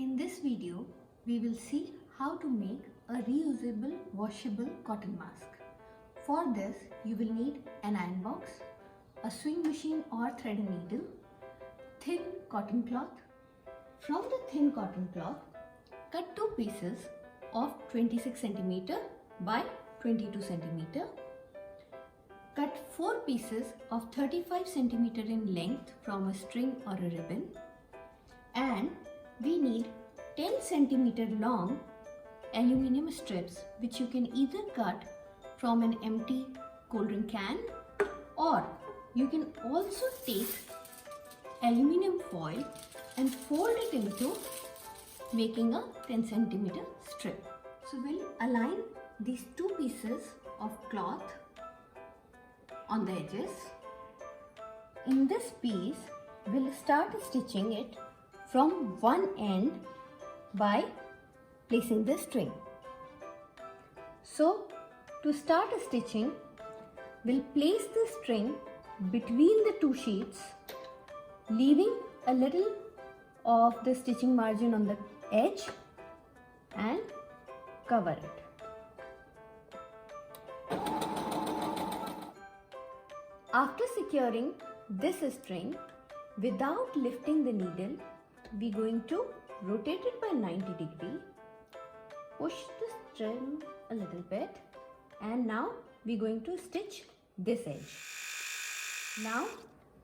In this video, we will see how to make a reusable washable cotton mask. For this, you will need an iron box, a sewing machine or thread needle, thin cotton cloth. From the thin cotton cloth, cut two pieces of 26 cm by 22 cm. Cut four pieces of 35 cm in length from a string or a ribbon. And we need 10 cm long aluminium strips which you can either cut from an empty cold drink can, or you can also take aluminium foil and fold it into making a 10 cm strip. So we'll align these two pieces of cloth on the edges. In this piece, we'll start stitching it from one end by placing the string. So to start stitching, we'll place the string between the two sheets, leaving a little of the stitching margin on the edge and cover it. After securing this string, without lifting the needle, we're going to rotate it by 90 degrees, push the string a little bit, and now we're going to stitch this edge. Now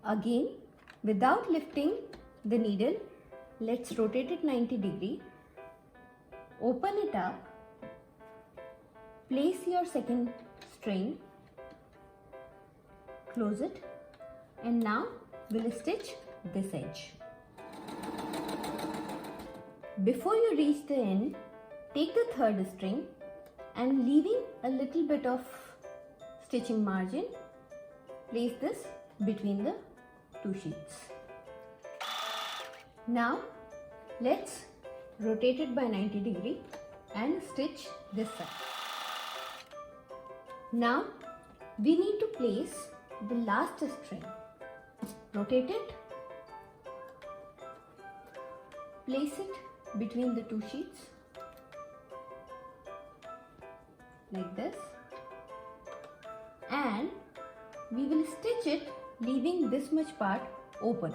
again, without lifting the needle, let's rotate it 90 degrees, open it up, place your second string, close it, and now we'll stitch this edge. Before you reach the end, take the third string and leaving a little bit of stitching margin, place this between the two sheets. Now let's rotate it by 90 degrees and stitch this side. Now we need to place the last string. Rotate it, place it between the two sheets like this, and we will stitch it leaving this much part open.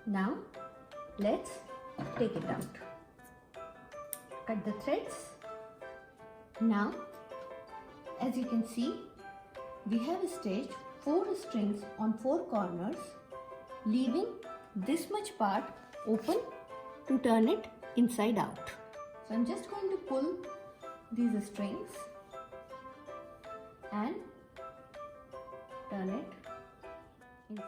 Now let's take it out. Cut the threads. Now as you can see, we have stitched 4 strings on 4 corners, leaving this much part open to turn it inside out. So I'm just going to pull these strings and turn it inside.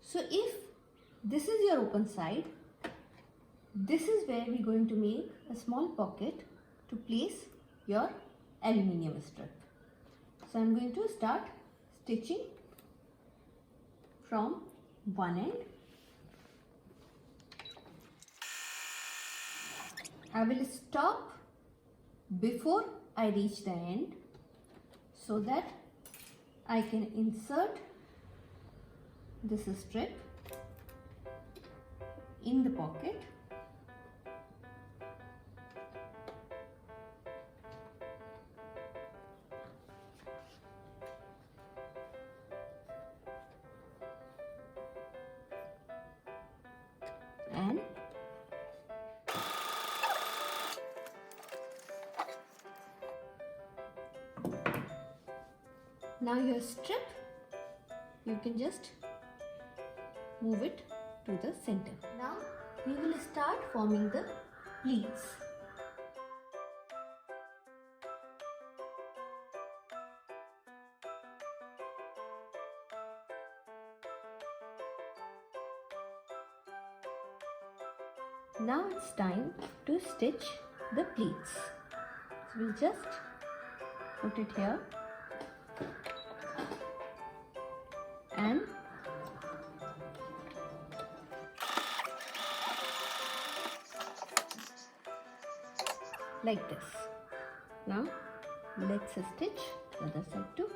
So if this is your open side, this is where we're going to make a small pocket to place your aluminium strip. So I'm going to start stitching from one end. I will stop before I reach the end so that I can insert this strip in the pocket. And now your strip, you can just move it to the center. Now we will start forming the pleats. Now it's time to stitch the pleats. So we'll just put it here and like this. Now let's stitch the other side too.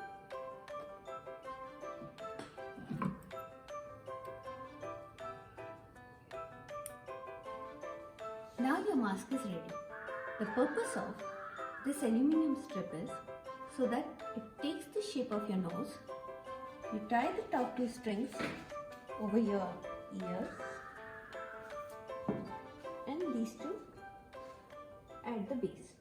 Now your mask is ready. The purpose of this aluminum strip is so that it takes the shape of your nose. You tie the top two strings over your ears and these two at the base.